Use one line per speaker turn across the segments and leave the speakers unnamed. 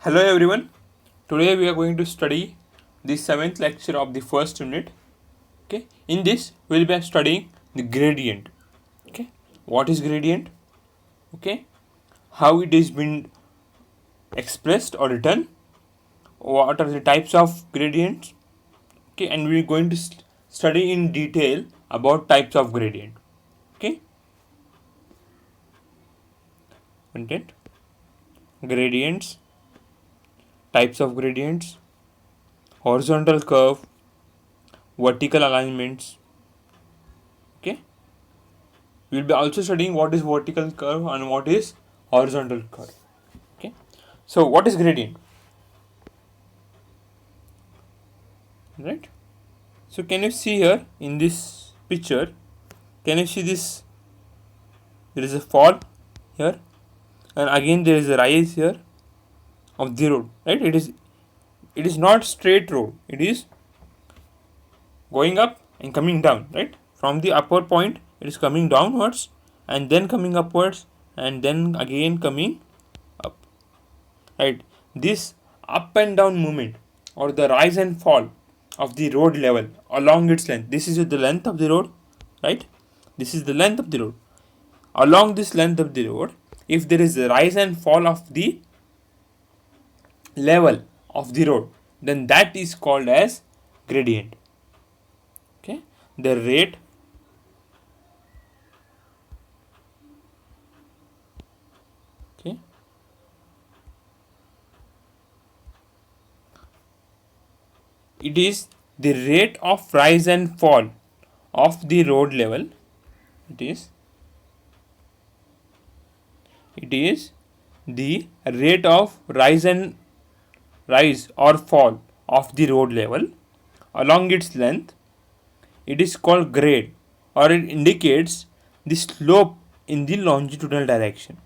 Hello everyone. Today we are going to study the seventh lecture of the first unit. Okay. In this we will be studying the gradient. Okay. What is gradient? Okay. How it is been expressed or written. What are the types of gradients? Okay. And we are going to study in detail about types of gradient. Okay. Content. Gradients. Types of gradients. Horizontal curve. Vertical alignments. Okay. We will be also studying what is vertical curve and what is horizontal curve. Okay. So what is gradient? Right. So can you see here in this picture? Can you see this? There is a fall here, and again there is a rise here of the road. Right. It is not straight road. It is going up and coming down. Right. From the upper point, it is coming downwards and then coming upwards and then again coming up. Right. This up and down movement or the rise and fall of the road level along its length. This is the length of the road, right? This is the length of the road. Along this length of the road, if there is a rise and fall of the level of the road, then that is called as gradient. Okay, the rate okay it is the rate of rise and fall of the road level. It is the rate of rise or fall of the road level along its length. It is called grade, or it indicates the slope in the longitudinal direction.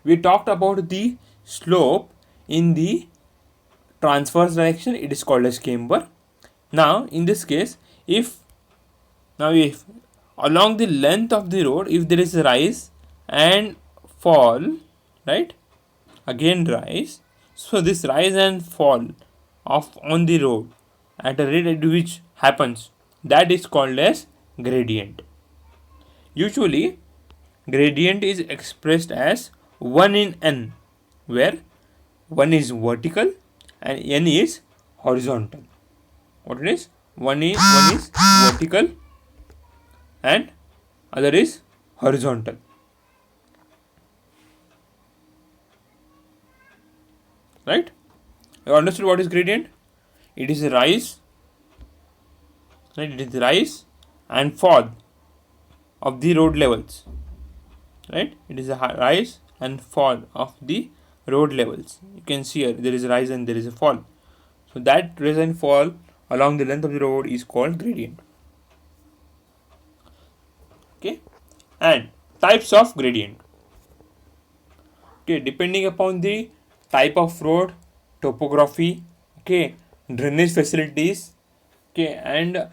We talked about the slope in the transverse direction. It is called as camber. Now in this case, if along the length of the road, if there is a rise and fall, right, again rise, so this rise and fall of on the road at a rate at which happens, that is called as gradient. Usually gradient is expressed as 1 in n, where 1 is vertical and n is horizontal. What it is? One is vertical and other is horizontal. Right? You understood what is gradient? It is a rise, right? It is the rise and fall of the road levels. Right? It is a rise and fall of the road levels. You can see here there is a rise and there is a fall. So that rise and fall along the length of the road is called gradient. Okay, and types of gradient. Okay, depending upon the type of road, topography, okay, drainage facilities, okay, and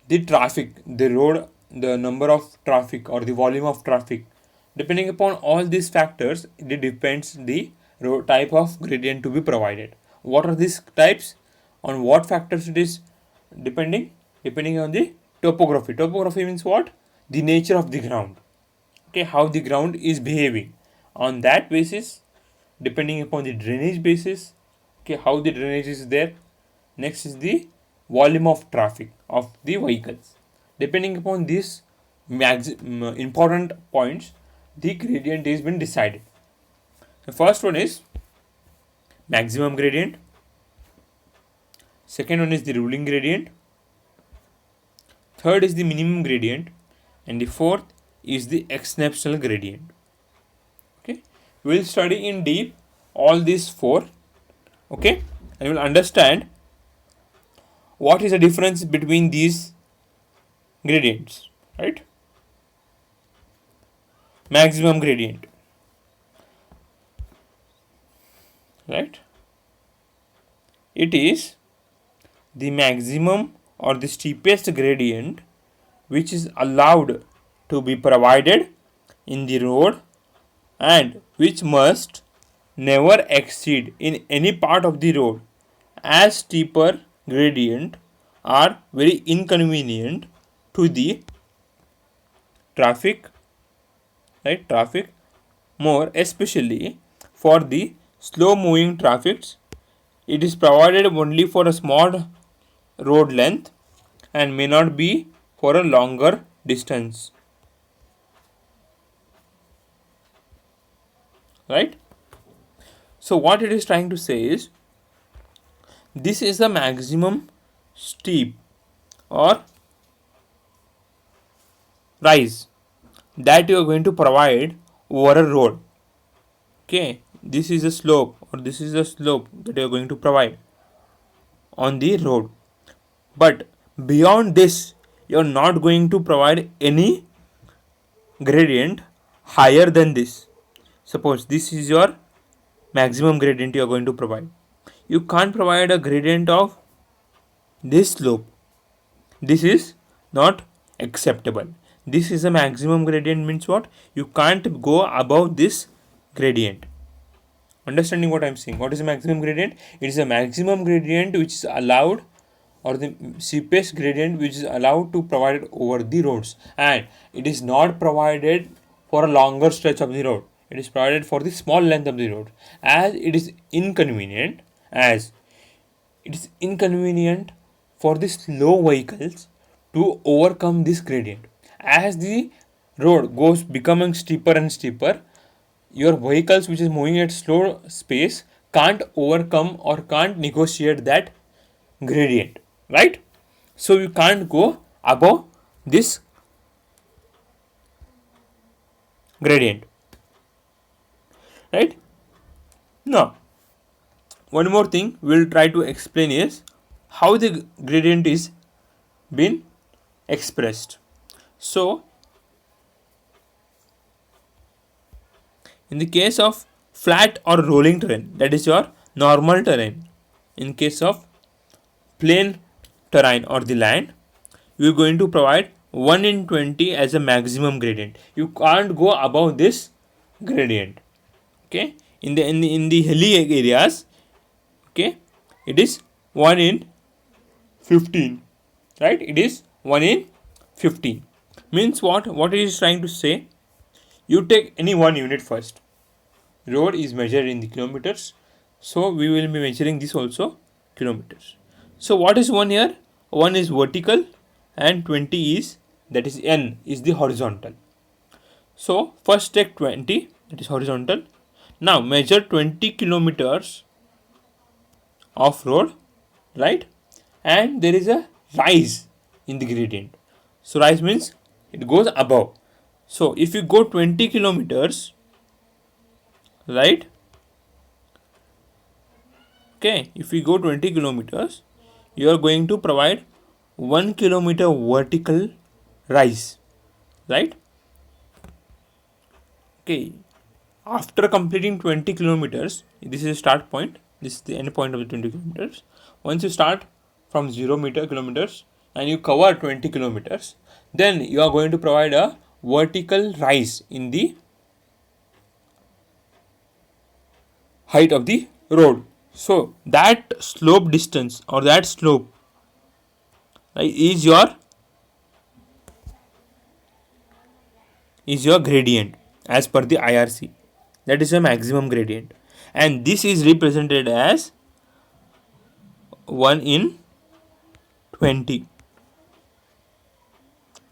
the traffic, the road, the number of traffic or the volume of traffic. Depending upon all these factors, it depends the road type of gradient to be provided. What are these types? On what factors it is depending? Depending on the topography. Topography means what? The nature of the ground. Okay, how the ground is behaving. On that basis, depending upon the drainage basis, okay, how the drainage is there. Next is the volume of traffic of the vehicles. Depending upon these important points, the gradient is been decided. The first one is maximum gradient. Second one is the ruling gradient. Third is the minimum gradient, and the fourth is the exceptional gradient. Okay, we will study in deep all these four. Okay, and you will understand what is the difference between these gradients, right? Maximum gradient, right? It is the maximum or the steepest gradient which is allowed to be provided in the road and which must never exceed in any part of the road, as steeper gradient are very inconvenient to the traffic, right? Traffic, more especially for the slow moving traffics. It is provided only for a small road length and may not be for a longer distance, right? So what it is trying to say is, this is the maximum steep or rise that you are going to provide over a road. Okay, this is a slope, or this is a slope that you are going to provide on the road, but beyond this you are not going to provide any gradient higher than this. Suppose this is your maximum gradient you are going to provide. You can't provide a gradient of this slope. This is not acceptable. This is a maximum gradient, means what? You can't go above this gradient. Understanding what I am saying? What is a maximum gradient? It is a maximum gradient which is allowed, or the steepest gradient which is allowed to provide it over the roads, and it is not provided for a longer stretch of the road. It is provided for the small length of the road, as it is inconvenient, for the slow vehicles to overcome this gradient. As the road goes becoming steeper and steeper, your vehicles which is moving at slow space can't overcome or can't negotiate that gradient, right? So you can't go above this gradient, right? Now, one more thing we'll try to explain is how the gradient is been expressed. So in the case of flat or rolling terrain, that is your normal terrain. In case of plain terrain or the land, you are going to provide 1 in 20 as a maximum gradient. You can't go above this gradient. Okay, in the hilly areas, okay, it is 1 in 15, right? It is 1 in 15. Means what it is trying to say, you take any one unit first. Road is measured in the kilometers, so we will be measuring this also kilometers. So what is 1 here? 1 is vertical and 20 is, that is n, is the horizontal. So first take 20, that is horizontal. Now measure 20 kilometers of road, right? And there is a rise in the gradient. So rise means it goes above. So if you go 20 kilometers, right? Okay, if we go 20 kilometers, you are going to provide 1 kilometer vertical rise, right? Okay, after completing 20 kilometers, this is a start point, this is the end point of the 20 kilometers. Once you start from 0 kilometers and you cover 20 kilometers, then you are going to provide a vertical rise in the height of the road. So that slope distance, or that slope, right, is your gradient as per the IRC. That is a maximum gradient, and this is represented as 1 in 20.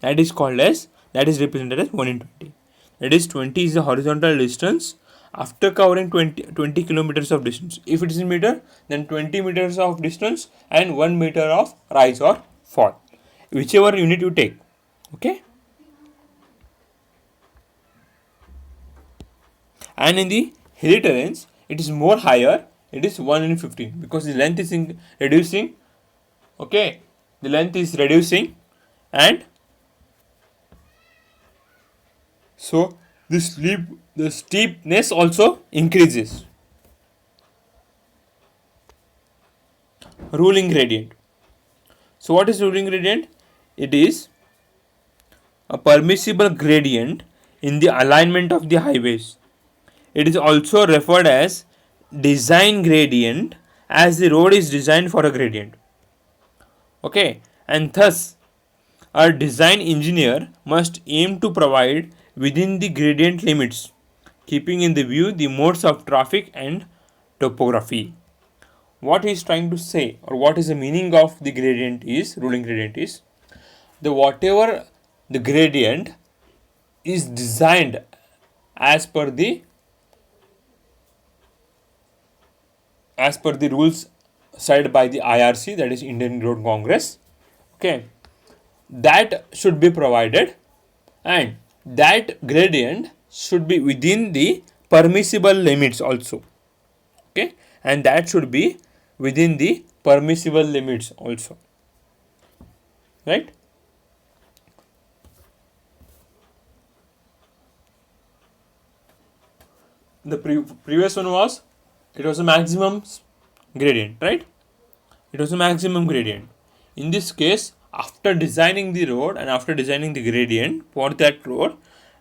That is represented as 1 in 20. That is 20 is the horizontal distance after covering 20 kilometers of distance. If it is in meter, then 20 meters of distance and 1 meter of rise or fall, whichever unit you take. Okay, and in the hilly terrains it is more higher, it is 1 in 15, because the length is reducing. Okay, the length is reducing, and so the steepness also increases. Ruling gradient. So what is ruling gradient? It is a permissible gradient in the alignment of the highways. It is also referred as design gradient as the road is designed for a gradient. Okay, and thus a design engineer must aim to provide within the gradient limits, keeping in the view the modes of traffic and topography. What he is trying to say, or what is the meaning of the gradient is, ruling gradient is, the whatever the gradient is designed as per the rules set by the IRC, that is Indian Road Congress. Okay, that should be provided, and that gradient should be within the permissible limits also. Okay, and that should be within the permissible limits also, right? The previous one was, it was a maximum gradient, right? It was a maximum gradient. In this case, after designing the road and after designing the gradient for that road,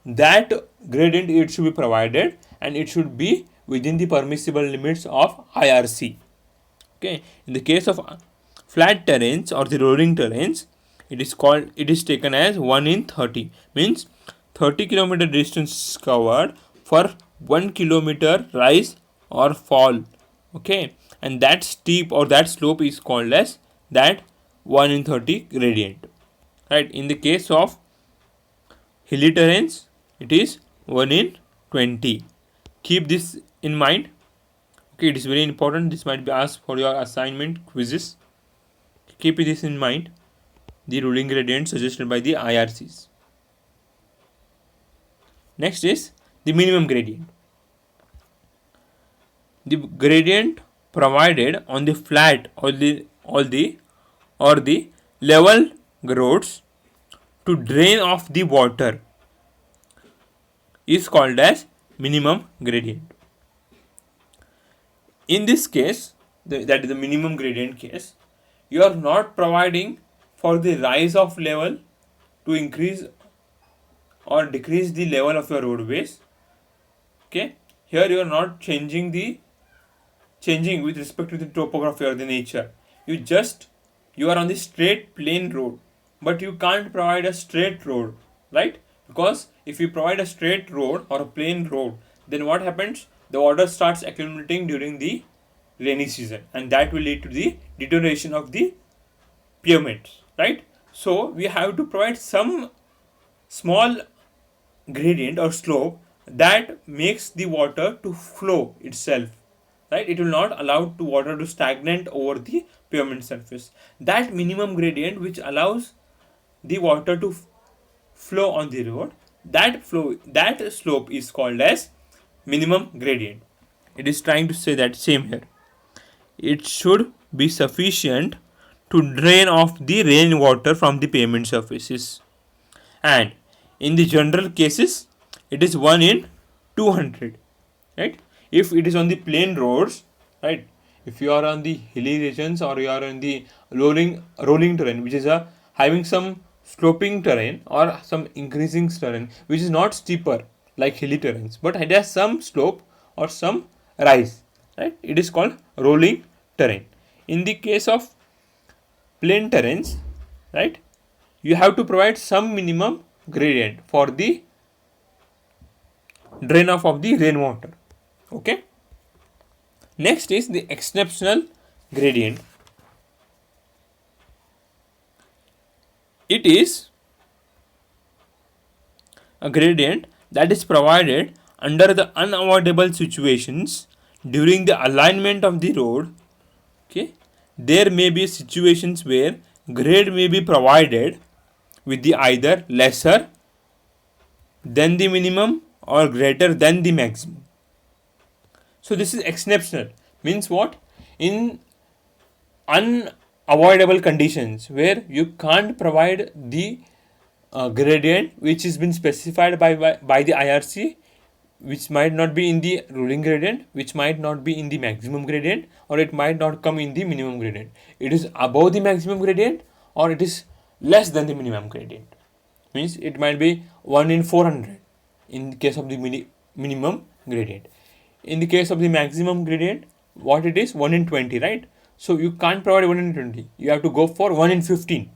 that gradient it should be provided, and it should be within the permissible limits of IRC. Okay, in the case of flat terrains or the rolling terrains, it is taken as 1 in 30, means 30 kilometer distance covered for 1 kilometer rise or fall. Okay, and that steep or that slope is called as that 1 in 30 gradient, right? In the case of hilly terrains, it is 1 in 20. Keep this in mind. Okay, it is very important. This might be asked for your assignment quizzes. Keep this in mind. The ruling gradient suggested by the IRCs. Next is the minimum gradient. The gradient provided on the flat or the level roads to drain off the water is called as minimum gradient. In this case, that is the minimum gradient case, you are not providing for the rise of level to increase or decrease the level of your roadways. Okay, here you are not changing with respect to the topography or the nature. You are on the straight plain road, but you can't provide a straight road, right? Because if you provide a straight road or a plain road, then what happens? The water starts accumulating during the rainy season, and that will lead to the deterioration of the pavements, right? So we have to provide some small gradient or slope that makes the water to flow itself, right? It will not allow the water to stagnate over the pavement surface. That minimum gradient which allows the water to flow on the road, that slope is called as minimum gradient. It is trying to say that same here. It should be sufficient to drain off the rainwater from the pavement surfaces, and in the general cases it is 1 in 200, right? If it is on the plain roads, right? If you are on the hilly regions or you are on the rolling terrain, which is having some sloping terrain or some increasing terrain, which is not steeper like hilly terrains, but it has some slope or some rise, right? It is called rolling terrain. In the case of plain terrains, right, you have to provide some minimum gradient for the drain off of the rainwater. Okay, next is the exceptional gradient. It is a gradient that is provided under the unavoidable situations during the alignment of the road. Okay, there may be situations where grade may be provided with the either lesser than the minimum or greater than the maximum. So this is exceptional, means what? In unavoidable conditions where you can't provide the gradient which has been specified by the IRC, which might not be in the ruling gradient, which might not be in the maximum gradient, or it might not come in the minimum gradient. It is above the maximum gradient or it is less than the minimum gradient. Means it might be 1 in 400 in case of the minimum gradient. in the case of the maximum gradient, what it is, 1 in 20, right? So you can't provide 1 in 20, you have to go for 1 in 15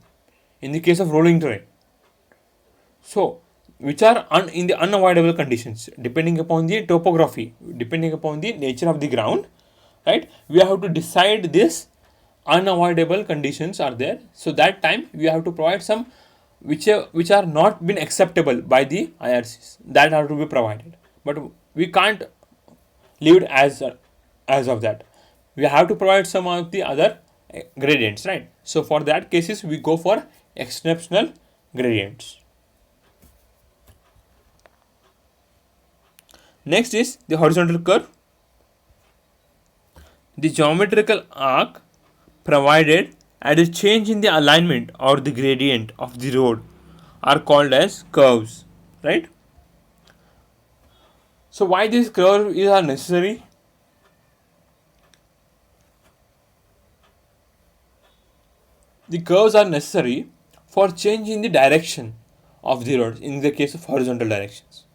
in the case of rolling terrain. So which are in the unavoidable conditions, depending upon the topography, depending upon the nature of the ground, right? We have to decide this unavoidable conditions are there, so that time we have to provide some which are not been acceptable by the IRCs, that have to be provided, but we can't leave it as of that. We have to provide some of the other gradients, right? So for that cases we go for exceptional gradients. Next is the horizontal curve. The geometrical arc provided at a change in the alignment or the gradient of the road are called as curves, right? So why these curves are necessary? The curves are necessary for changing the direction of the road in the case of horizontal directions.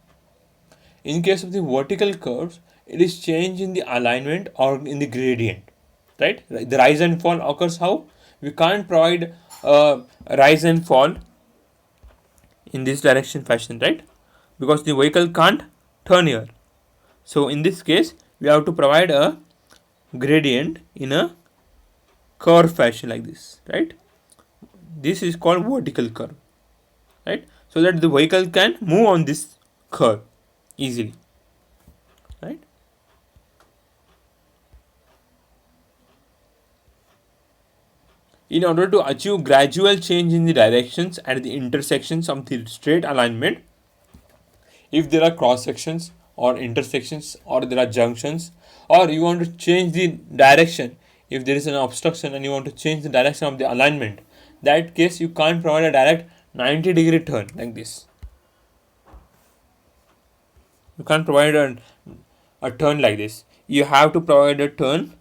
In case of the vertical curves, it is change in the alignment or in the gradient, right? The rise and fall occurs how? We can't provide a rise and fall in this direction fashion, right? Because the vehicle can't turn here. So in this case, we have to provide a gradient in a curve fashion like this, right? This is called vertical curve, right? So that the vehicle can move on this curve easily, right? In order to achieve gradual change in the directions at the intersections of the straight alignment, if there are cross sections or intersections or there are junctions, or you want to change the direction, if there is an obstruction and you want to change the direction of the alignment, that case you can't provide a direct 90-degree turn like this. You can't provide a turn like this. You have to provide a turn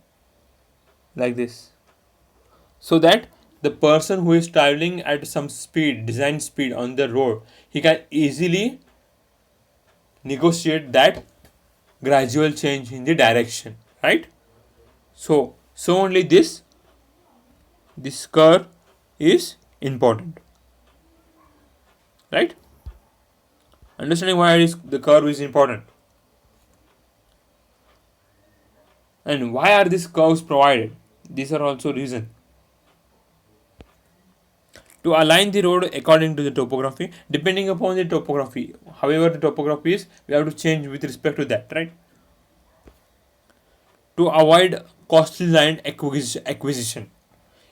like this, so that the person who is traveling at some speed, design speed on the road, he can easily negotiate that gradual change in the direction, right? So only this curve is important, right? Understanding why the curve is important, and why are these curves provided? These are also reason. To align the road according to the topography, depending upon the topography, however the topography is, we have to change with respect to that, right? To avoid costly land acquisition,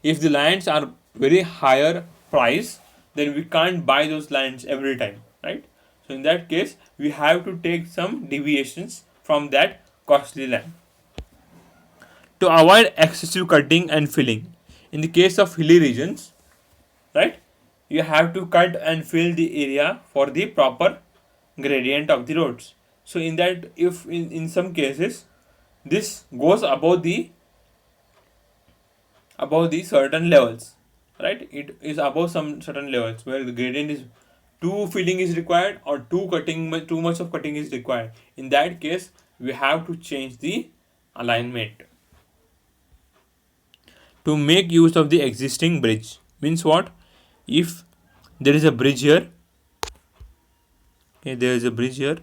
if the lands are very higher price, then we can't buy those lands every time, right? So in that case, we have to take some deviations from that costly land. To avoid excessive cutting and filling, in the case of hilly regions, right, you have to cut and fill the area for the proper gradient of the roads. So in that, if in some cases this goes above the certain levels, right, it is above some certain levels where the gradient is too filling is required or too much of cutting is required, in that case we have to change the alignment. To make use of the existing bridge means what? If there is a bridge here, okay, there is a bridge here,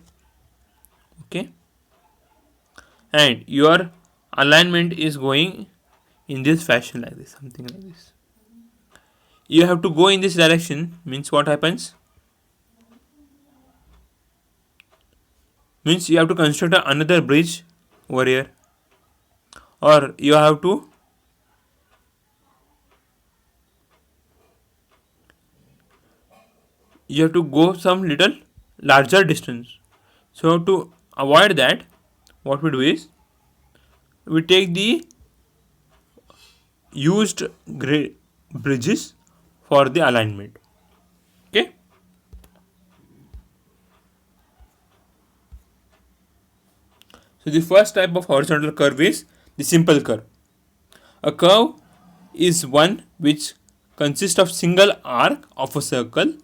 okay, and your alignment is going in this fashion like this, something like this, you have to go in this direction, means what happens? Means you have to construct another bridge over here, or you have to go some little larger distance. So to avoid that, what we do is we take the used bridges for the alignment, okay. So the first type of horizontal curve is the simple curve. A curve is one which consists of single arc of a circle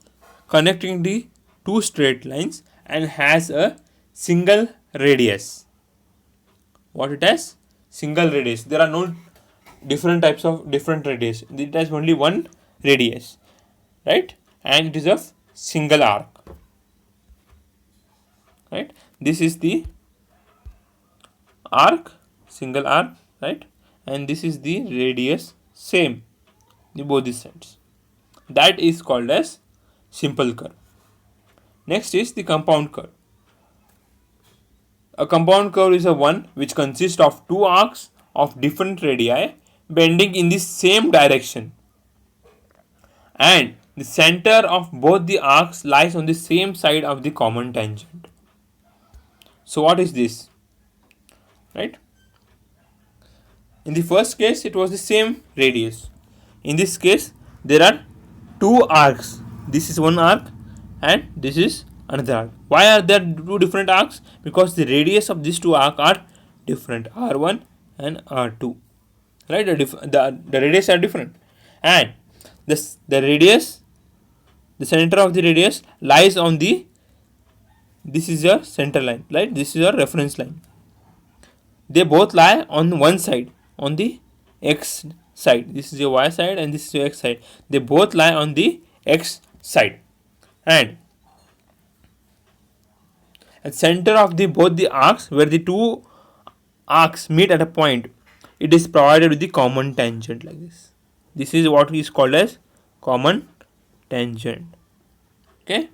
connecting the two straight lines and has a single radius. what it has? Single radius. There are no different types of different radius. It has only one radius, right? And it is of single arc, right? This is the arc, single arc, right? And this is the radius, same, the both these sides. That is called as simple curve. Next is the compound curve. A compound curve is a one which consists of two arcs of different radii bending in the same direction, and the center of both the arcs lies on the same side of the common tangent. So what is this? Right? In the first case it was the same radius. In this case there are two arcs. This is one arc and this is another arc. Why are there two different arcs? Because the radius of these two arcs are different, R1 and R2. Right? The radius are different, and the radius, the center of the radius lies on the, this is your center line, right? This is your reference line. They both lie on one side, on the x side. This is your y side and this is your x side. They both lie on the x side, and at center of the both the arcs, where the two arcs meet at a point, it is provided with the common tangent like this. This is what is called as common tangent. Okay,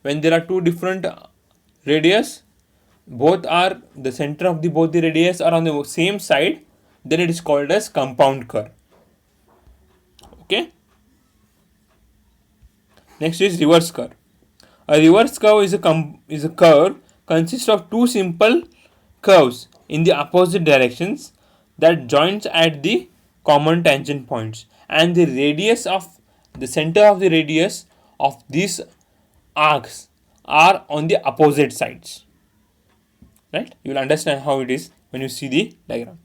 when there are two different radius, both are the center of the both the radius are on the same side, then it is called as compound curve. Okay, next is reverse curve. A reverse curve is a curve consists of two simple curves in the opposite directions that joins at the common tangent points, and the radius of the center of the radius of these arcs are on the opposite sides. Right? You will understand how it is when you see the diagram.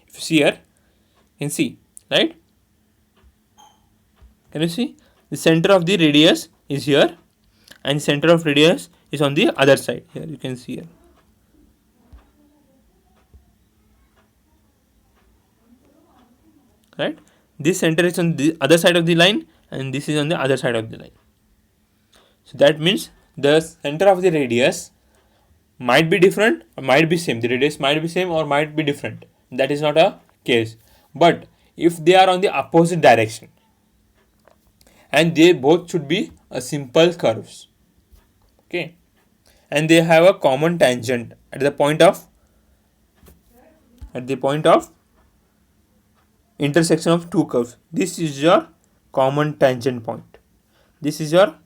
If you see here, you can see, right? Can you see? The center of the radius is here, and center of radius is on the other side. Here you can see here. Right? This center is on the other side of the line, and this is on the other side of the line. So that means the center of the radius might be different or might be same. The radius might be same or might be different. That is not a case. But if they are on the opposite direction, and they both should be a simple curves, okay, and they have a common tangent at the point of intersection of two curves. This is your common tangent point. This is your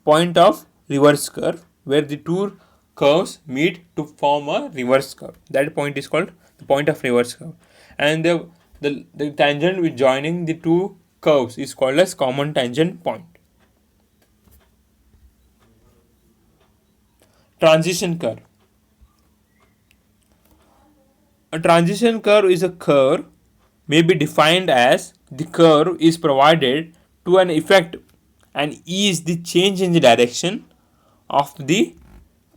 point of reverse curve, where the two curves meet to form a reverse curve. That point is called the point of reverse curve, and the tangent with joining the two curves is called as common tangent point. Transition curve. A transition curve is a curve may be defined as the curve is provided to an effect and ease the change in the direction of the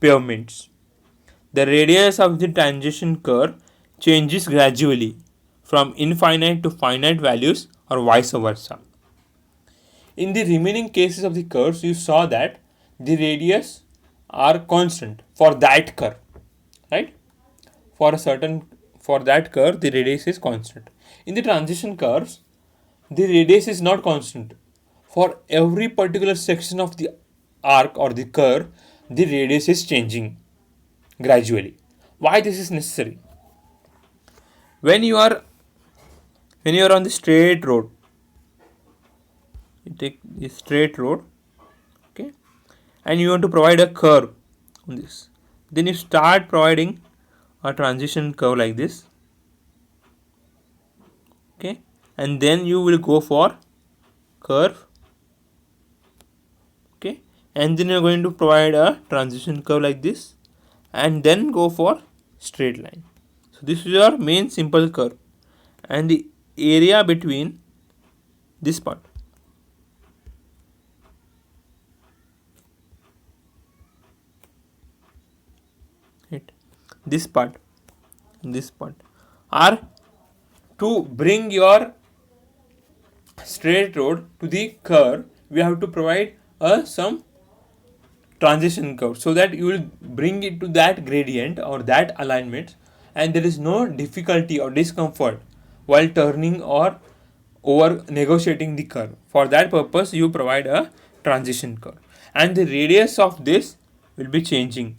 pavements. The radius of the transition curve changes gradually from infinite to finite values or vice versa. In the remaining cases of the curves, you saw that the radius are constant for that curve, right? For that curve, the radius is constant. In the transition curves, the radius is not constant. For every particular section of the arc or the curve, the radius is changing gradually. Why this is necessary? When you are on the straight road, you take the straight road, okay, and you want to provide a curve on this, then you start providing a transition curve like this, okay, and then you will go for curve, okay, and then you're going to provide a transition curve like this, and then go for straight line. So this is your main simple curve, and the area between this part, right, this part in this point, are to bring your straight road to the curve, we have to provide some transition curve so that you will bring it to that gradient or that alignment, and there is no difficulty or discomfort while turning or over negotiating the curve. For that purpose you provide a transition curve, and the radius of this will be changing.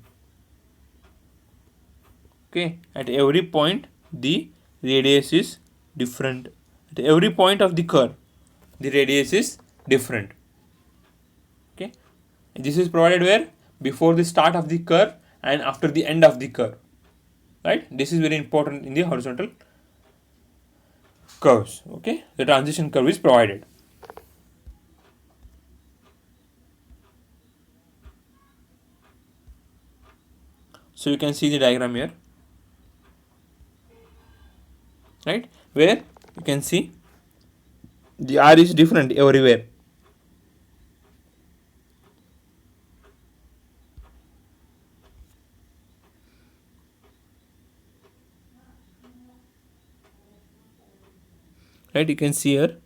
Okay, at every point the radius is different. At every point of the curve the radius is different. Okay, this is provided where? Before the start of the curve and after the end of the curve, right? This is very important in the horizontal curves. Okay, the transition curve is provided. So you can see the diagram here, right, where you can see the R is different everywhere. Right, you can see here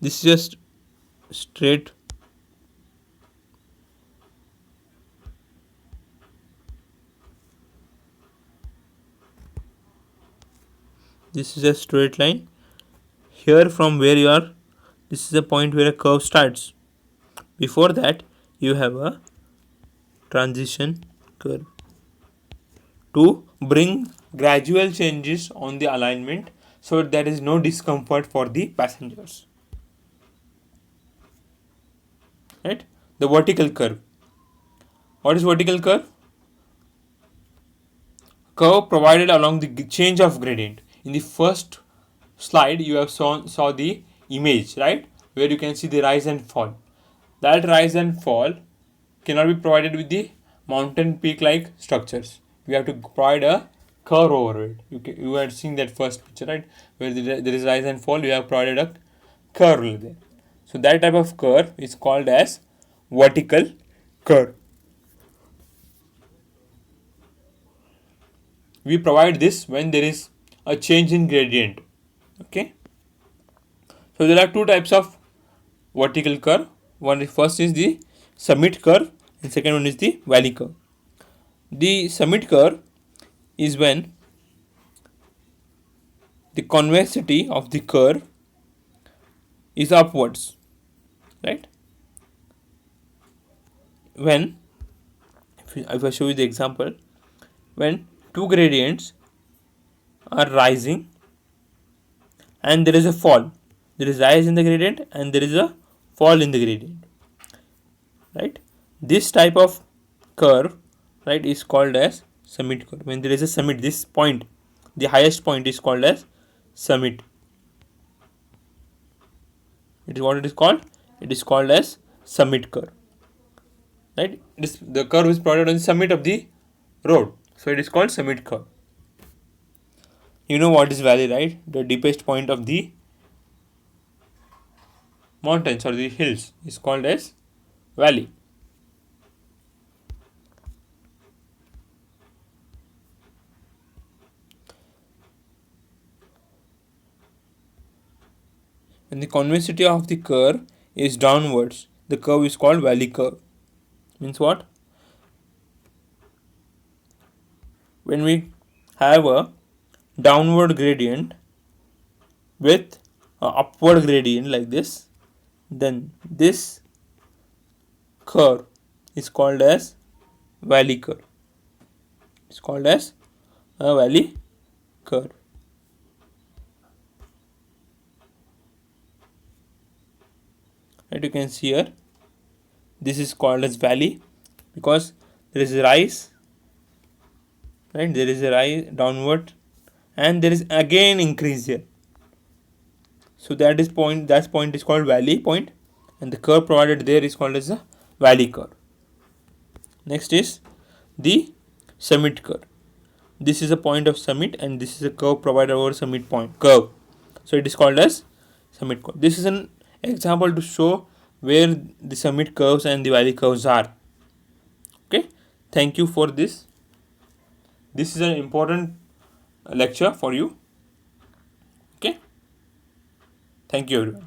this is just straight. This is a straight line here from where you are. This is the point where a curve starts. Before that you have a transition curve to bring gradual changes on the alignment so there is no discomfort for the passengers. Right, the vertical curve. What is vertical curve? Curve provided along the change of gradient. In the first slide you have saw the image, right, where you can see the rise and fall. That rise and fall cannot be provided with the mountain peak like structures. We have to provide a curve over it. You had seen that first picture, right, where there is rise and fall. You have provided a curve there. So that type of curve is called as vertical curve. We provide this when there is a change in gradient. Okay, so there are two types of vertical curve. First is the summit curve and second one is the valley curve. The summit curve is when the convexity of the curve is upwards, right? When, if I show you the example, when two gradients are rising and there is a fall, there is rise in the gradient and there is a fall in the gradient, right? This type of curve, right, is called as summit curve. When there is a summit, this point, the highest point is called as summit. It is what it is called. It is called as summit curve, right? The curve is plotted on the summit of the road, so it is called summit curve. You know what is valley, right? The deepest point of the mountains or the hills is called as valley. When the convexity of the curve is downwards, the curve is called valley curve. Means what? When we have a downward gradient with an upward gradient like this, then this curve is called as valley curve. It's called as a valley curve. Right, you can see here this is called as valley because there is a rise, right, there is a rise downward and there is again increase here. So that point is called valley point, and the curve provided there is called as a valley curve. Next is the summit curve. This is a point of summit and this is a curve provided over summit point curve, so it is called as summit curve. This is an example to show where the summit curves and the valley curves are. Thank you for this. This is an important lecture for you. Okay. Thank you everyone.